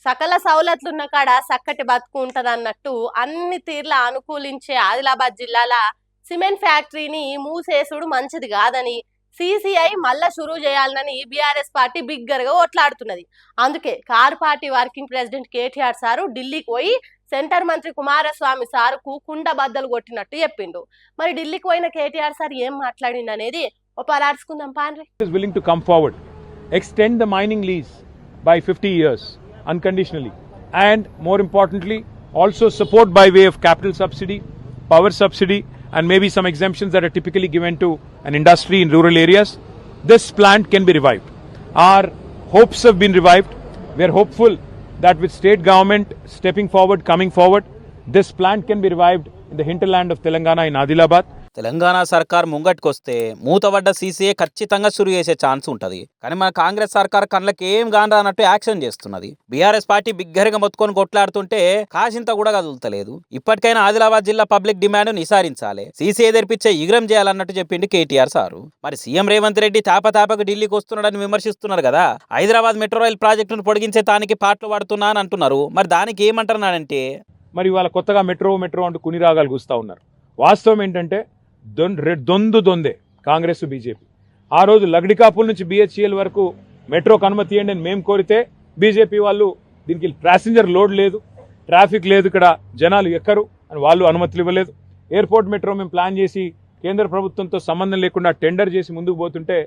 సకల సౌలతులున్న కాడ చక్కటి బతుకు ఉంటదన్నట్టు అన్ని తీర్ల అనుకూలించే ఆదిలాబాద్ జిల్లాల సిమెంట్ ఫ్యాక్టరీని మూసేసుడు మంచిది కాదని సిసిఐ మళ్ళా షురూ చేయాలని బీఆర్ఎస్ పార్టీ బిగ్గరగా ఓట్లాడుతున్నది. అందుకే car party working president KTR sir ఢిల్లీకి పోయి సెంటర్ మంత్రి కుమారస్వామి సారుకు కుండ బద్దలు కొట్టినట్టు చెప్పిండు. మరి ఢిల్లీకి పోయిన కేటీఆర్ సార్ ఏం మాట్లాడిండు అనేది పరార్చుకుందాం పాండ్రి. Willing to come forward, extend the mining lease by 50 years unconditionally, and more importantly also support by way of capital subsidy, power subsidy, and maybe some exemptions that are typically given to an industry in rural areas. This plant can be revived. Our hopes have been revived. We are hopeful that with state government stepping forward, coming forward, this plant can be revived in the hinterland of Telangana in Adilabad. Telangana సర్కార్ ముంగట్టుకొస్తే మూతబడ్డ CCA ఖచ్చితంగా సురు చేసే chance ఉంటుంది. కానీ మన కాంగ్రెస్ సర్కార్ కళ్ళకి ఏం గాండ్రా అన్నట్టు యాక్షన్ చేస్తున్నది. బీఆర్ఎస్ పార్టీ బిగ్గరగా మొత్తుకొని కొట్లాడుతుంటే కాసింత కూడా కదులుతలేదు. ఇప్పటికైనా ఆదిలాబాద్ జిల్లా పబ్లిక్ డిమాండ్ నిసారించాలి, సీసీఏ తెరిపించే ఇగ్రం చేయాలన్నట్టు చెప్పిండు కేటీఆర్ సారు. మరి సీఎం రేవంత్ రెడ్డి తాపతాపకు ఢిల్లీకి వస్తున్నాడని విమర్శిస్తున్నారు కదా. హైదరాబాద్ మెట్రో రైల్ ప్రాజెక్టును పొడిగించే తానికి పాటలు పడుతున్నా అని అంటున్నారు. మరి దానికి ఏమంటున్నాడంటే, మరి వాళ్ళ కొత్తగా మెట్రో అంటూ కుని రాగాలు కూస్తా ఉన్నారు. వాస్తవం ఏంటంటే దొందే కాంగ్రెస్ బీజేపీ. ఆ రోజు లగ్డికాపూల్ నుంచి బిహెచ్ఎల్ వరకు మెట్రోకి అనుమతి ఇవ్వండి అని మేము కోరితే బీజేపీ వాళ్ళు దీనికి ప్యాసింజర్ లోడ్ లేదు, ట్రాఫిక్ లేదు, ఇక్కడ జనాలు ఎక్కరు అని వాళ్ళు అనుమతులు ఇవ్వలేదు. ఎయిర్పోర్ట్ మెట్రో మేము ప్లాన్ చేసి కేంద్ర ప్రభుత్వంతో సంబంధం లేకుండా టెండర్ చేసి ముందుకు పోతుంటే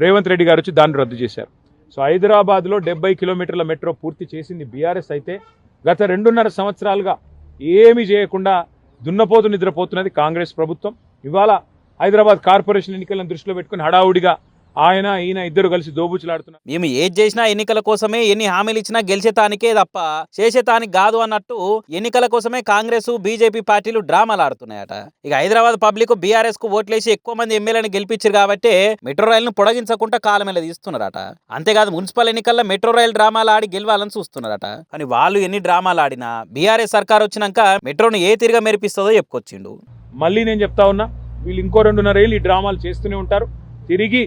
రేవంత్ రెడ్డి గారు వచ్చి దాన్ని రద్దు చేశారు. సో హైదరాబాద్లో 70 కిలోమీటర్ల మెట్రో పూర్తి చేసింది బీఆర్ఎస్ అయితే గత 2.5 సంవత్సరాలుగా ఏమీ చేయకుండా దున్నపోతు నిద్రపోతున్నది కాంగ్రెస్ ప్రభుత్వం. ఇవాళ హైదరాబాద్ కార్పొరేషన్ ఎన్నికలను దృష్టిలో పెట్టుకుని హడావుడిగా ఈయన ఇద్దరు కలిసి దోబుచులాడుతున్నారు. మేము ఏది చేసినా ఎన్నికల కోసమే, ఎన్ని హామీలు ఇచ్చినా గెలిచేతానికే తప్ప చేసేతానికి కాదు అన్నట్టు ఎన్నికల కోసమే కాంగ్రెస్ బీజేపీ పార్టీలు డ్రామాలు ఆడుతున్నాయట. ఇక హైదరాబాద్ పబ్లిక్ బీఆర్ఎస్ కు ఓట్లేసి ఎక్కువ మంది ఎమ్మెల్యేలను గెలిపించారు కాబట్టి మెట్రో రైల్ ను పొడిగించకుండా కాలం మీద తీస్తున్నారట. అంతేకాదు మున్సిపల్ ఎన్నికల్లో మెట్రో రైల్ డ్రామాలు ఆడి గెలవాలని చూస్తున్నారట. కానీ వాళ్ళు ఎన్ని డ్రామాలు ఆడినా బీఆర్ఎస్ సర్కార్ వచ్చినాక మెట్రోను ఏ తిరిగా మెరిపిస్తుందో చెప్పుకొచ్చిండు. మళ్ళీ నేను చెప్తా ఉన్నా, వీళ్ళు ఇంకో 2.5 ఏళ్ళు ఈ డ్రామాలు చేస్తూనే ఉంటారు. తిరిగి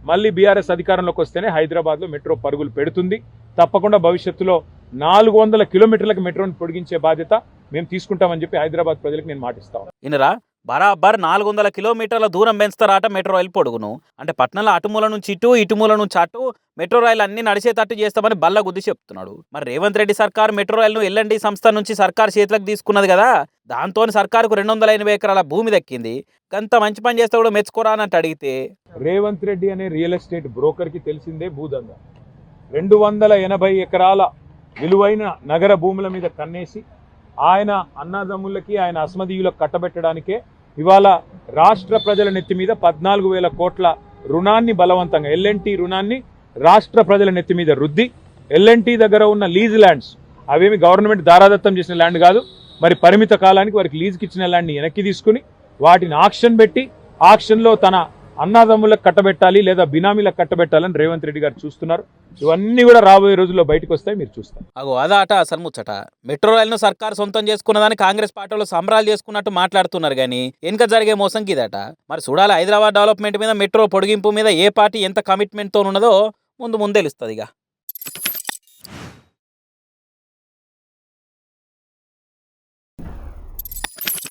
మళ్ళీ బీఆర్ఎస్ అధికారంలోకి వస్తేనే హైదరాబాద్లో మెట్రో పరుగులు పెడుతుంది. తప్పకుండా భవిష్యత్తులో 400 కిలోమీటర్లకు మెట్రోని పొడిగించే బాధ్యత మేము తీసుకుంటామని చెప్పి హైదరాబాద్ ప్రజలకు నేను మాటిస్తాను. ఇనరా బరాబర్ 400 కిలోమీటర్ల దూరం పెంచుతారట మెట్రో రైలు పొడుగును. అంటే పట్టణంలో అటుమూల నుంచి ఇటుమూల నుంచి అటు మెట్రో రైలు అన్ని నడిచేటట్టు చేస్తామని బల్లగుద్ది చెప్తున్నాడు. మరి రేవంత్ రెడ్డి సర్కార్ మెట్రో రైలును ఎల్ఎండి సంస్థ నుంచి సర్కార్ చేతులకు తీసుకున్నది కదా. దాంతో సర్కారుకు 280 ఎకరాల భూమి దక్కింది. అంత మంచి పని చేస్తే కూడా మెచ్చుకోరా అని అడిగితే, రేవంత్ రెడ్డి అనే రియల్ ఎస్టేట్ బ్రోకర్ కి తెలిసిందే భూదందా. 280 ఎకరాల విలువైన నగర భూముల మీద కన్నేసి ఆయన అన్నదమ్ములకి, ఆయన అస్మదీయులకు కట్టబెట్టడానికే ఇవాళ రాష్ట్ర ప్రజల నెత్తి మీద 14,000 కోట్ల రుణాన్ని బలవంతంగా ఎల్ఎన్టీ రుణాన్ని రాష్ట్ర ప్రజల నెత్తి మీద రుద్ది, ఎల్ఎన్టీ దగ్గర ఉన్న లీజ్ ల్యాండ్స్ అవేమి గవర్నమెంట్ దారాదత్తం చేసిన ల్యాండ్ కాదు, మరి పరిమిత కాలానికి వారికి లీజ్కి ఇచ్చిన ల్యాండ్ని వెనక్కి తీసుకుని వాటిని ఆక్షన్ పెట్టి ఆక్షన్లో తన అన్నదమ్ములకు కట్టబెట్టాలి లేదా బినామీలకు కట్టబెట్టాలని రేవంత్ రెడ్డి గారు చూస్తున్నారు. ఇవన్నీ కూడా రాబోయే రోజుల్లో బయటకు వస్తాయి, మీరు చూస్తారు. అగో అదాట అసలు ముచ్చట. మెట్రో రైలును సర్కారు సొంతం చేసుకున్నదాన్ని కాంగ్రెస్ పార్టీలో సంబరాలు చేసుకున్నట్టు మాట్లాడుతున్నారు కానీ వెనుక జరిగే మోసం కిదట. మరి చూడాలి హైదరాబాద్ డెవలప్మెంట్ మీద, మెట్రో పొడిగింపు మీద ఏ పార్టీ ఎంత కమిట్మెంట్తో ఉన్నదో ముందు తెలుస్తుంది ఇక.